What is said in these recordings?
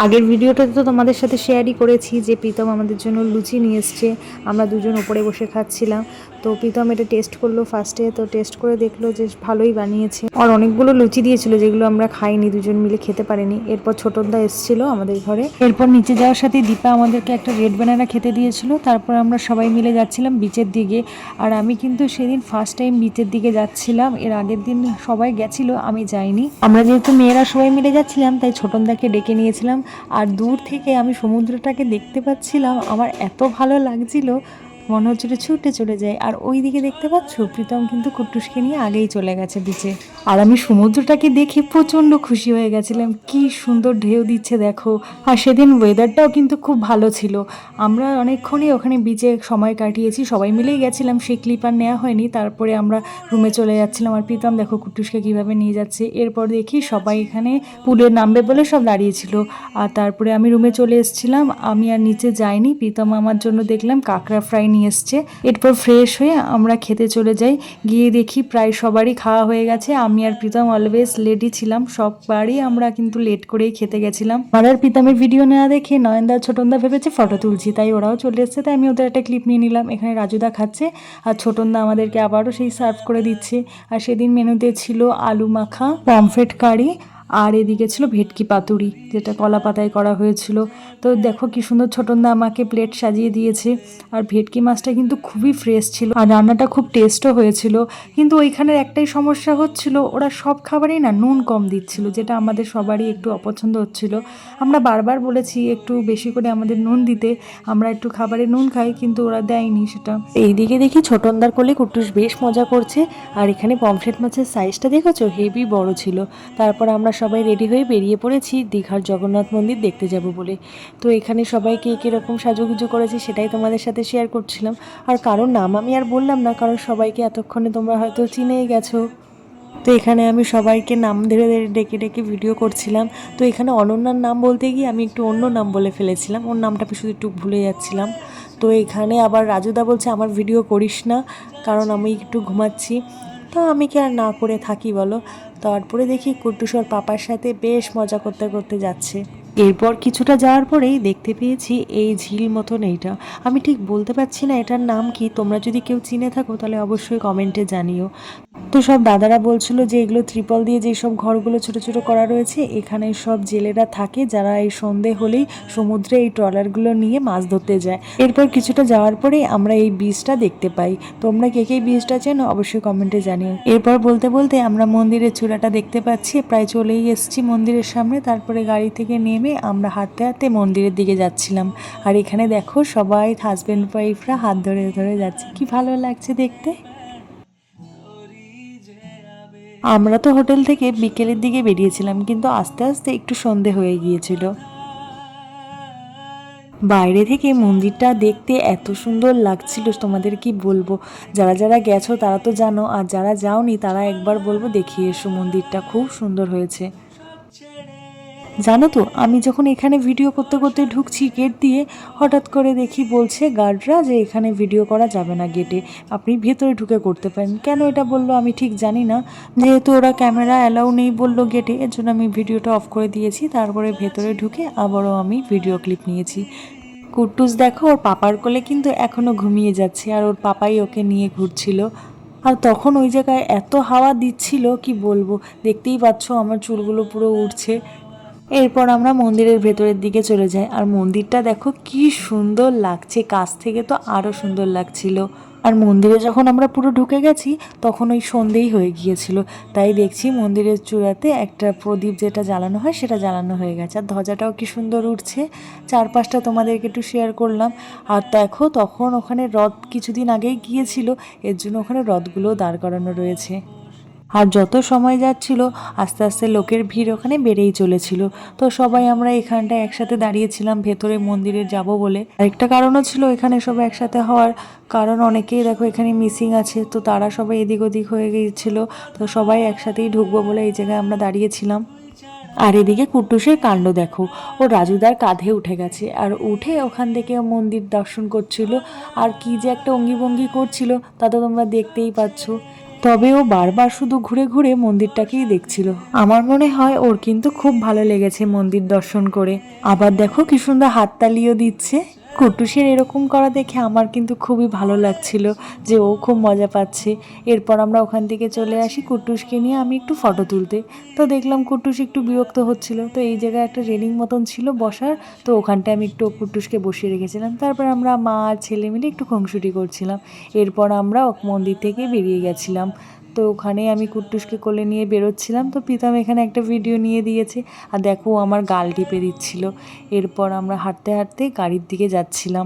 আগের ভিডিওটাতে তো তোমাদের সাথে শেয়ারই করেছি যে প্রীতম আমাদের জন্য লুচি নিয়ে এসছে। আমরা দুজন ওপরে বসে খাচ্ছিলাম। তো প্রীতম এটা টেস্ট করলো ফার্স্টে, তো টেস্ট করে দেখলো যে ভালোই বানিয়েছে। আর অনেকগুলো লুচি দিয়েছিল যেগুলো আমরা খাইনি, দুজন মিলে খেতে পারিনি। এরপর ছোটনদা এসেছিল আমাদের ঘরে। এরপর নিচে যাওয়ার সাথে দীপা আমাদেরকে একটা রেড ব্যানানা খেতে দিয়েছিল। তারপর আমরা সবাই মিলে যাচ্ছিলাম বিচের দিকে। আর আমি কিন্তু সেদিন ফার্স্ট টাইম বিচের দিকে যাচ্ছিলাম। এর আগের দিন সবাই গেছিল, আমি যাইনি। আমরা যেহেতু মেয়েরা সবাই মিলে যাচ্ছিলাম তাই ছোটনদাকে ডেকে নিয়েছিলাম। আর দূর থেকে আমি সমুদ্রটাকে দেখতে পাচ্ছিলাম, আমার এত ভালো লাগছিল, মনে হচ্ছিল ছুটে চলে যায়। আর ওই দিকে দেখতে পাচ্ছ প্রীতম কিন্তু কুট্টুসকে নিয়ে আগেই চলে গেছে বিচে। আর আমি সমুদ্রটাকে দেখে প্রচণ্ড খুশি হয়ে গেছিলাম, কি সুন্দর ঢেউ দিচ্ছে দেখো। আর সেদিন ওয়েদারটাও কিন্তু খুব ভালো ছিল। আমরা অনেকক্ষণই ওখানে বিচে সময় কাটিয়েছি, সবাই মিলেই গেছিলাম, সেই ক্লিপ আর নেওয়া হয়নি। তারপরে আমরা রুমে চলে যাচ্ছিলাম। আর প্রীতম দেখো কুট্টুসকে কীভাবে নিয়ে যাচ্ছে। এরপর দেখি সবাই এখানে পুলে নামবে বলে সব দাঁড়িয়েছিল। আর তারপরে আমি রুমে চলে এসেছিলাম, আমি আর নিচে যাইনি। প্রীতম আমার জন্য দেখলাম কাঁকড়া ফ্রাই নিয়ে এসছে। এরপর ফ্রেশ হয়ে আমরা খেতে চলে যাই। গিয়ে দেখি প্রায় সবারই খাওয়া হয়ে গেছে। আমি আর প্রীতম অলওয়েজ লেটই ছিলাম, সববারই আমরা কিন্তু লেট করেই খেতে গেছিলাম। আর প্রীতমের ভিডিও নেওয়া দেখে নয়নদা ছোটনদা ভেবেছে ফটো তুলছি, তাই ওরাও চলে এসছে, তাই আমি ওদের একটা ক্লিপ নিয়ে নিলাম। এখানে রাজুদা খাচ্ছে আর ছোটনদা আমাদেরকে আবারও সেই সার্ভ করে দিচ্ছে। আর সেদিন মেনুতে ছিল আলু মাখা, পমফ্রেট কারি, আর এদিকে ছিল ভেটকি পাতুরি, যেটা কলা পাতায় করা হয়েছিল। তো দেখো কি সুন্দর ছোটনদা আমাকে প্লেট সাজিয়ে দিয়েছে। আর ভেটকি মাছটা কিন্তু খুবই ফ্রেশ ছিল আর রান্নাটা খুব টেস্টও হয়েছিল। কিন্তু ওইখানের একটাই সমস্যা হচ্ছিল, ওরা সব খাবারেই না নুন কম দিচ্ছিল, যেটা আমাদের সবারই একটু অপছন্দ হচ্ছিল। আমরা বারবার বলেছি একটু বেশি করে আমাদের নুন দিতে, আমরা একটু খাবারে নুন খাই, কিন্তু ওরা দেয়নি সেটা। এইদিকে দেখি ছোটনদার কোলে কুট্টুস বেশ মজা করছে। আর এখানে পমফ্রেট মাছের সাইজটা দেখেছো, হেভি বড় ছিল। তারপর আমরা সবাই রেডি হয়ে বেরিয়ে পড়েছি দীঘার জগন্নাথ মন্দির দেখতে যাব বলে। তো এখানে সবাই কে কীরকম সাজুগুজু করেছে সেটাই তোমাদের সাথে শেয়ার করছিলাম। আর কারোর নাম আমি আর বললাম না, কারণ সবাইকে এতক্ষণে তোমরা হয়তো চিনেই গেছো। তো এখানে আমি সবাইকে নাম ধরে ধরে ডেকে ডেকে ভিডিও করছিলাম। তো এখানে অনন্যার নাম বলতে গিয়ে আমি একটু অন্য নাম বলে ফেলেছিলাম, ওর নামটা শুধু একটু ভুলে যাচ্ছিলাম। তো এখানে আবার রাজুদা বলছে আমার ভিডিও করিস না, কারণ আমি একটু ঘুমাচ্ছি। তো আমি কি আর না করে থাকি বলো। তারপরে দেখি কুট্টুসর পাপার সাথে বেশ মজা করতে করতে যাচ্ছে। এরপর কিছুটা যাওয়ার পরেই দেখতে পেয়েছি এই ঝিল মতন এইটা, আমি ঠিক বলতে পারছি না এটার নাম কি। তোমরা যদি কেউ চিনে থাকো তাহলে অবশ্যই কমেন্টে জানিও। তো সব দাদারা বলছিল যে এগুলো ত্রিপল দিয়ে যেসব ঘরগুলো ছোট ছোট করা রয়েছে, এখানে সব জেলেরা থাকে যারা এই সন্ধে হলেই সমুদ্রে এই ট্রলারগুলো নিয়ে মাছ ধরতে যায়। এরপর কিছুটা যাওয়ার পরেই আমরা এই বীজটা দেখতে পাই। তোমরা কে কে বীজটা চেনো অবশ্যই কমেন্টে জানিও। এরপর বলতে বলতে আমরা মন্দিরের চূড়াটা দেখতে পাচ্ছি, প্রায় চলেই এসেছি মন্দিরের সামনে। তারপরে গাড়ি থেকে নেমে আমরা হাঁটতে হাঁটতে মন্দিরের দিকে যাচ্ছিলাম। আর এখানে দেখো সবাই হাজব্যান্ড ওয়াইফরা হাত ধরে ধরে যাচ্ছে, কি ভালো লাগছে দেখতে। আমরা তো হোটেল থেকে বিকেলের দিকে বেরিয়েছিলাম, কিন্তু আস্তে আস্তে একটু সন্ধে হয়ে গিয়েছিল। বাইরে থেকে মন্দিরটা দেখতে এত সুন্দর লাগছিল, তোমাদের কি বলবো। যারা যারা গেছো তারা তো জানো, আর যারা যাওনি তারা একবার বলবো দেখিয়ে এসো, মন্দিরটা খুব সুন্দর হয়েছে। জানো তো আমি যখন এখানে ভিডিও করতে করতে ঢুকছি গেট দিয়ে, হঠাৎ করে দেখি বলছে গার্ডরা যে এখানে ভিডিও করা যাবে না গেটে, আপনি ভেতরে ঢুকে করতে পারেন। কেন এটা বললো আমি ঠিক জানি না, যেহেতু ওরা ক্যামেরা অ্যালাউ নেই বললো গেটে, এর জন্য আমি ভিডিওটা অফ করে দিয়েছি। তারপরে ভেতরে ঢুকে আবারও আমি ভিডিও ক্লিপ নিয়েছি। কুট্টুস দেখো ওর পাপার কোলে কিন্তু এখনও ঘুমিয়ে যাচ্ছে, আর ওর পাপাই ওকে নিয়ে ঘুরছিল। আর তখন ওই জায়গায় এত হাওয়া দিচ্ছিল কি বলবো, দেখতেই পাচ্ছ আমার চুলগুলো পুরো উঠছে। এরপর আমরা মন্দিরের ভেতরের দিকে চলে যাই। আর মন্দিরটা দেখো কি সুন্দর লাগছে, কাছ থেকে তো আরও সুন্দর লাগছিল। আর মন্দিরে যখন আমরা পুরো ঢুকে গেছি তখন ওই সন্ধেই হয়ে গিয়েছিল, তাই দেখছি মন্দিরের চূড়াতে একটা প্রদীপ যেটা জ্বালানো হয় সেটা জ্বালানো হয়ে গেছে। আর ধ্বজাটাও কি সুন্দর উঠছে, চারপাশটা তোমাদেরকে একটু শেয়ার করলাম। আর দেখো তখন ওখানে রথ কিছুদিন আগেই গিয়েছিল, এর জন্য ওখানে রথগুলোও দাঁড় করানো রয়েছে। আর যত সময় যাচ্ছিল আস্তে আস্তে লোকের ভিড় ওখানে বেড়েই চলেছিল। তো সবাই আমরা এখানটায় একসাথে দাঁড়িয়েছিলাম ভেতরে মন্দিরে যাব বলে। আরেকটা কারণও ছিল এখানে সবাই একসাথে হওয়ার, কারণ অনেকেই দেখো এখানে মিসিং আছে, তো তারা সবাই এদিক ওদিক হয়ে গিয়েছিল। তো সবাই একসাথেই ঢুকবো বলে এই জায়গায় আমরা দাঁড়িয়েছিলাম। আর এদিকে কুট্টুসের কাণ্ড দেখো, ও রাজুদার কাঁধে উঠে গেছে, আর উঠে ওখান থেকে মন্দির দর্শন করছিল। আর কি যে একটা অঙ্গি ভঙ্গি করছিল তা তো তোমরা দেখতেই পাচ্ছ। তবে ও বারবার শুধু ঘুরে ঘুরে মন্দিরটাকেই দেখছিল। আমার মনে হয় ওর কিন্তু খুব ভালো লেগেছে মন্দির দর্শন করে। আবার দেখো কি সুন্দর হাততালিও দিচ্ছে। কুট্টুসের এরকম করা দেখে আমার কিন্তু খুবই ভালো লাগছিল যে ও খুব মজা পাচ্ছে। এরপর আমরা ওখান থেকে চলে আসি কুট্টুসকে নিয়ে আমি একটু ফটো তুলতে। তো দেখলাম কুট্টুস একটু বিরক্ত হচ্ছিল, তো এই জায়গায় একটা রেলিং মতন ছিল বসার, তো ওখানটায় আমি একটু কুট্টুসকে বসিয়ে রেখেছিলাম। তারপর আমরা মা আর ছেলে মিলে একটু খুনসুটি করছিলাম। এরপর আমরা মন্দির থেকে বেরিয়ে গেছিলাম। তো ওখানে আমি কুট্টুসকে কোলে নিয়ে বেরোচ্ছিলাম, তো প্রীতম এখানে একটা ভিডিও নিয়ে দিয়েছে আর দেখো আমার গাল টিপে দিচ্ছিল। এরপর আমরা হাঁটতে হাঁটতে গাড়ির দিকে যাচ্ছিলাম।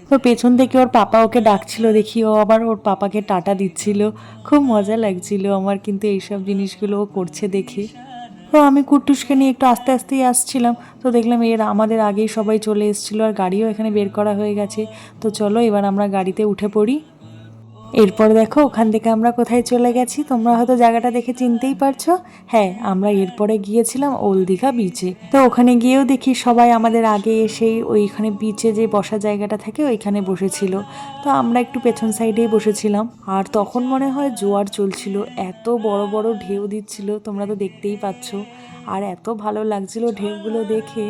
তো পেছন থেকে ওর পাপা ওকে ডাকছিল, দেখি ও আবার ওর পাপাকে টাটা দিচ্ছিল। খুব মজা লাগছিল আমার কিন্তু এইসব জিনিসগুলো ও করছে দেখে। তো আমি কুট্টুসকে নিয়ে একটু আস্তে আস্তেই আসছিলাম, তো দেখলাম আমাদের আগেই সবাই চলে এসেছিলো আর গাড়িও এখানে বের করা হয়ে গেছে। তো চলো এবার আমরা গাড়িতে উঠে পড়ি। এরপর দেখো ওখান থেকে আমরা কোথায় চলে গেছি, তোমরা হয়তো জায়গাটা দেখে চিনতেই পারছো। হ্যাঁ, আমরা এরপরে গিয়েছিলাম ওল্ড দীঘা বিচে। তো ওখানে গিয়েও দেখি সবাই আমাদের আগে এসেই ওইখানে বিচে যে বসার জায়গাটা থাকে ওইখানে বসেছিল। তো আমরা একটু পেছন সাইডেই বসেছিলাম। আর তখন মনে হয় জোয়ার চলছিল, এত বড় বড় ঢেউ দিচ্ছিল, তোমরা তো দেখতেই পাচ্ছ। আর এত ভালো লাগছিল ঢেউগুলো দেখে।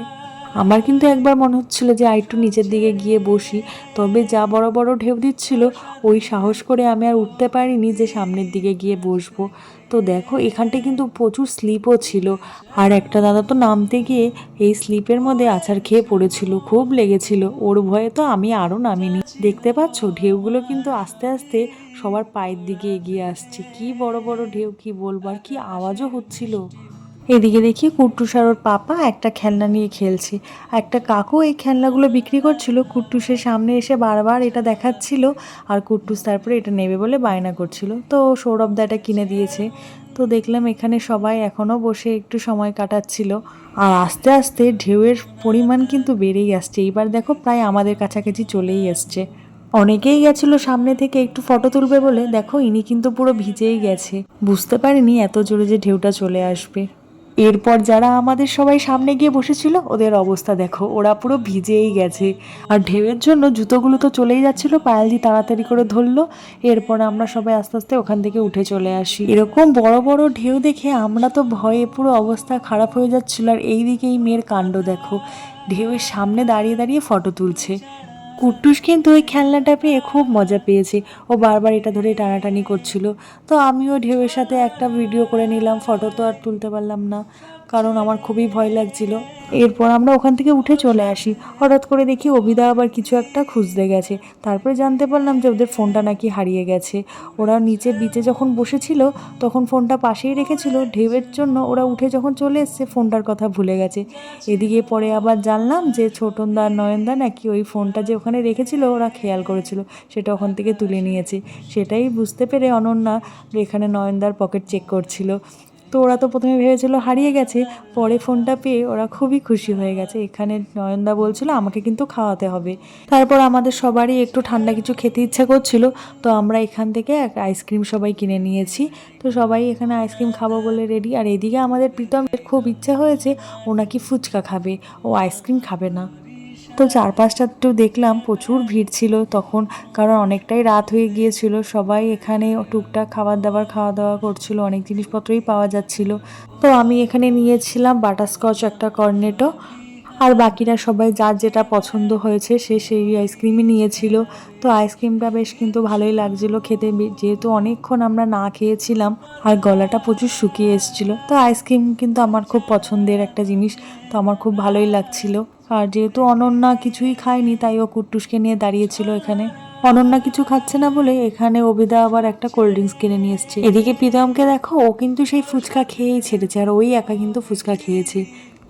আমার কিন্তু একবার মনে হচ্ছিল যে আর একটু নিচের দিকে গিয়ে বসি, তবে যা বড় বড় ঢেউ দিচ্ছিল ওই সাহস করে আমি আর উঠতে পারিনি যে সামনের দিকে গিয়ে বসবো। তো দেখো এখানটায় কিন্তু প্রচুর স্লিপও ছিল। আর একটা দাদা তো নামতে গিয়ে এই স্লিপের মধ্যে আছাড় খেয়ে পড়েছিল, খুব লেগেছিল। ওর ভয়ে তো আমি আরও নামিনি। দেখতে পাচ্ছ ঢেউগুলো কিন্তু আস্তে আস্তে সবার পায়ের দিকে এগিয়ে আসছে। কি বড় বড় ঢেউ, কি বলবো, আর কি আওয়াজও হচ্ছিল। এদিকে দেখি কুট্টুস আর ওর পাপা একটা খেলনা নিয়ে খেলছে। একটা কাকু এই খেলনাগুলো বিক্রি করছিল, কুট্টুসের সামনে এসে বারবার এটা দেখাচ্ছিল আর কুট্টুস তারপরে এটা নেবে বলে বায়না করছিল। তো সৌরভ দা এটা কিনে দিয়েছে। তো দেখলাম এখানে সবাই এখনও বসে একটু সময় কাটাচ্ছিল। আর আস্তে আস্তে ঢেউয়ের পরিমাণ কিন্তু বেড়েই আসছে। এবার দেখো প্রায় আমাদের কাছাকাছি চলেই আসছে। অনেকেই গেছিল সামনে থেকে একটু ফটো তুলবে বলে, দেখো ইনি কিন্তু পুরো ভিজেই গেছে, বুঝতে পারিনি এত জোরে যে ঢেউটা চলে আসবে। এরপর যারা আমাদের সবাই সামনে গিয়ে বসেছিল ওদের অবস্থা দেখো, ওরা পুরো ভিজেই গেছে। আর ঢেউয়ের জন্য জুতোগুলো তো চলেই যাচ্ছিল, পায়েলদি তাড়াতাড়ি করে ধরলো। এরপর আমরা সবাই আস্তে আস্তে ওখান থেকে উঠে চলে আসি। এরকম বড় বড় ঢেউ দেখে আমরা তো ভয়ে পুরো অবস্থা খারাপ হয়ে যাচ্ছিল। আর এইদিকে এই মেয়ের কাণ্ড দেখো, ঢেউয়ের সামনে দাঁড়িয়ে দাঁড়িয়ে ফটো তুলছে। কুট্টুস কিন্তু ওই খেলনাটা পেয়ে খুব মজা পেয়েছে, ও বারবার এটা ধরে টানাটানি করছিল। তো আমিও ঢেউয়ের সাথে একটা ভিডিও করে নিলাম, ফটো তো আর তুলতে পারলাম না কারণ আমার খুবই ভয় লাগছিল। এরপর আমরা ওখান থেকে উঠে চলে আসি। হঠাৎ করে দেখি অভিদা আবার কিছু একটা খুঁজতে গেছে। তারপরে জানতে পারলাম যে ওদের ফোনটা নাকি হারিয়ে গেছে। ওরা নিচে বিচে যখন বসেছিল তখন ফোনটা পাশেই রেখেছিল, ঢেউয়ের জন্য ওরা উঠে যখন চলে এসছে ফোনটার কথা ভুলে গেছে। এদিকে পরে আবার জানলাম যে ছোটনদা আর নয়নদা নাকি ওই ফোনটা যে ওখানে রেখেছিল ওরা খেয়াল করেছিল, সেটা ওখান থেকে তুলে নিয়েছে। সেটাই বুঝতে পেরে অনন্যা এখানে নয়নদার পকেট চেক করছিল। তো ওরা তো প্রথমে ভেবেছিল হারিয়ে গেছে, পরে ফোনটা পেয়ে ওরা খুবই খুশি হয়ে গেছে। এখানে নয়নদা বলছিল আমাকে কিন্তু খাওয়াতে হবে। তারপর আমাদের সবারই একটু ঠান্ডা কিছু খেতে ইচ্ছা করছিল, তো আমরা এখান থেকে একটা আইসক্রিম সবাই কিনে নিয়েছি। তো সবাই এখানে আইসক্রিম খাবো বলে রেডি। আর এদিকে আমাদের প্রীতমের খুব ইচ্ছা হয়েছে, ও নাকি ফুচকা খাবে, ও আইসক্রিম খাবে না। তো চারপাশটা একটু দেখলাম, প্রচুর ভিড় ছিল তখন, কারণ অনেকটাই রাত হয়ে গিয়েছিল। সবাই এখানে টুকটাক খাবার দাবার খাওয়া দাওয়া করছিল, অনেক জিনিসপত্রই পাওয়া যাচ্ছিল। তো আমি এখানে নিয়েছিলাম বাটারস্কচ একটা কর্নেটো, আর বাকিরা সবাই যার যেটা পছন্দ হয়েছে সে সেই আইসক্রিমই নিয়েছিল। তো আইসক্রিমটা বেশ কিন্তু ভালোই লাগছিলো খেতে, যেহেতু অনেকক্ষণ আমরা না খেয়েছিলাম আর গলাটা প্রচুর শুকিয়ে এসেছিলো। তো আইসক্রিম কিন্তু আমার খুব পছন্দের একটা জিনিস, তো আমার খুব ভালোই লাগছিল। আর যেহেতু অনন্যা কিছুই খায়নি তাই ও কুট্টুসকে নিয়ে দাঁড়িয়েছিল এখানে। অনন্যা কিছু খাচ্ছে না বলে এখানে অভিদা আবার একটা কোল্ড ড্রিঙ্কস কিনে নিয়ে এসছে। এদিকে প্রীতমকে দেখো, ও কিন্তু সেই ফুচকা খেয়েই ছেড়েছে, আর ওই একা কিন্তু ফুচকা খেয়েছে।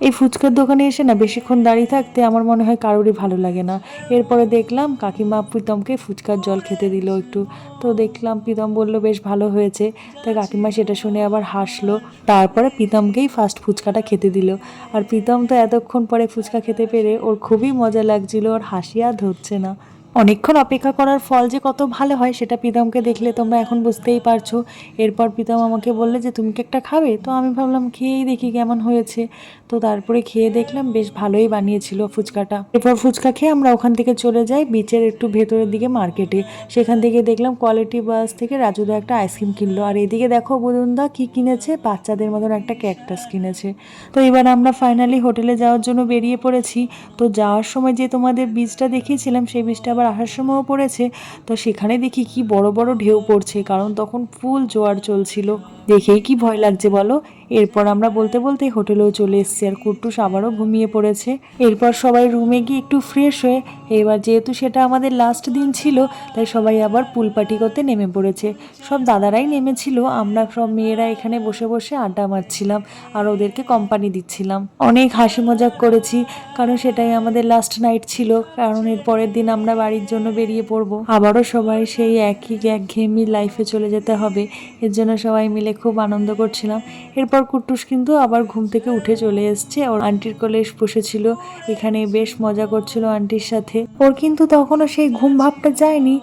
এই ফুচকার দোকানে এসে না বেশিক্ষণ দাঁড়িয়ে থাকতে আমার মনে হয় কারোরই ভালো লাগে না। এরপরে দেখলাম কাকিমা প্রীতমকে ফুচকার জল খেতে দিল একটু। তো দেখলাম প্রীতম বলল বেশ ভালো হয়েছে, তাই কাকিমা সেটা শুনে আবার হাসলো। তারপরে প্রীতমকেই ফার্স্ট ফুচকাটা খেতে দিল। আর প্রীতম তো এতক্ষণ পরে ফুচকা খেতে পেরে ওর খুবই মজা লাগছিল, ওর হাসি আর ধরছে না। অনেকক্ষণ অপেক্ষা করার ফল যে কত ভালো হয় সেটা প্রীতমকে দেখলে তোমরা এখন বুঝতেই পারছো। এরপর প্রীতম আমাকে বললে যে তুমি কি একটা খাবে, তো আমি ভাবলাম খেয়েই দেখি কেমন হয়েছে। তো তারপরে খেয়ে দেখলাম বেশ ভালোই বানিয়েছিল ফুচকাটা। এরপর ফুচকা খেয়ে আমরা ওখান থেকে চলে যাই বিচের একটু ভেতরের দিকে মার্কেটে। সেখান থেকে দেখলাম কোয়ালিটি বাস থেকে রাজুদা একটা আইসক্রিম কিনলো, আর এদিকে দেখো বুদুনদা কি কিনেছে, বাচ্চাদের মতন একটা ক্যাকটাস কিনেছে। তো এবার আমরা ফাইনালি হোটেলে যাওয়ার জন্য বেরিয়ে পড়েছি। তো যাওয়ার সময় যে তোমাদের বীজটা দেখিয়েছিলাম সেই বীজটা আবার আসার সময়ও পড়েছে। তো সেখানে দেখি কি বড় বড় ঢেউ পড়ছে, কারণ তখন ফুল জোয়ার চলছিল। দেখেই কি ভয় লাগছে বলো। এরপর আমরা বলতে বলতে হোটেলেও চলে এসেছি, আর কুট্টুস আবারও ঘুমিয়ে পড়েছে। এরপর সবাই রুমে গিয়ে একটু ফ্রেশ হয়ে, এবার যেহেতু সেটা আমাদের লাস্ট দিন ছিল তাই সবাই আবার পুল পার্টি করতে নেমে পড়েছে। সব দাদারাই নেমেছিল, আমরা সব মেয়েরা এখানে বসে বসে আড্ডা মারছিলাম আর ওদেরকে কোম্পানি দিচ্ছিলাম। অনেক হাসি মজাক করেছি, কারণ সেটাই আমাদের লাস্ট নাইট ছিল। কারণ এর পরের দিন আমরা বাড়ির জন্য বেরিয়ে পড়বো, আবারও সবাই সেই একই একঘেয়েমি লাইফে চলে যেতে হবে। এর জন্য সবাই মিলে খুব আনন্দ করছিলাম। এরপর কুট্টুস কিন্তু আবার ঘুম থেকে উঠে চলে এসছে, ওর আন্টির কোলে বসেছিল, এখানে বেশ মজা করছিল আন্টির সাথে। ওর কিন্তু তখনও সেই ঘুম ভাবটা যায়নি,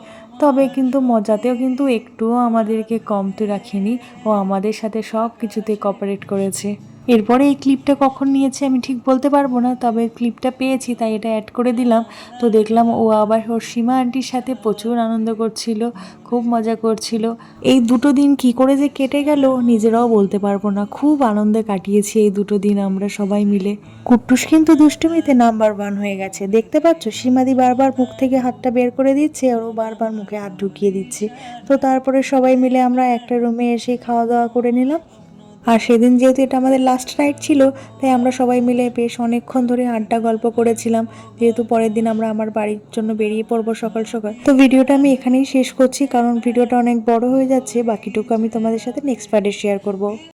তবে কিন্তু মজাতেও কিন্তু একটুও আমাদেরকে কমতে রাখেনি। ও আমাদের সাথে সব কিছুতে কোঅপারেট করেছে। এরপরে এই ক্লিপটা কখন নিয়েছে আমি ঠিক বলতে পারবো না, তবে ক্লিপটা পেয়েছি তাই এটা অ্যাড করে দিলাম। তো দেখলাম ও আবার ওর সীমা আন্টির সাথে প্রচুর আনন্দ করছিল, খুব মজা করছিল। এই দুটো দিন কি করে যে কেটে গেল নিজেরাও বলতে পারবো না, খুব আনন্দে কাটিয়েছি এই দুটো দিন আমরা সবাই মিলে। কুট্টুস কিন্তু দুষ্টুমিতে নাম্বার 1 হয়ে গেছে, দেখতে পাচ্ছ সীমাদি বারবার মুখ থেকে হাতটা বের করে দিচ্ছে আর ও বারবার মুখে হাত ঢুকিয়ে দিচ্ছে। তো তারপরে সবাই মিলে আমরা একটা রুমে এসে খাওয়া দাওয়া করে নিলাম। আর সেদিন যেহেতু এটা আমাদের লাস্ট নাইট ছিল তাই আমরা সবাই মিলে বেশ অনেকক্ষণ ধরে আড্ডা গল্প করেছিলাম, যেহেতু পরের দিন আমরা আমার বাড়ির জন্য বেরিয়ে পড়বো সকাল সকাল। তো ভিডিওটা আমি এখানেই শেষ করছি, কারণ ভিডিওটা অনেক বড় হয়ে যাচ্ছে, বাকিটুকু আমি তোমাদের সাথে নেক্সট পার্টে শেয়ার করব।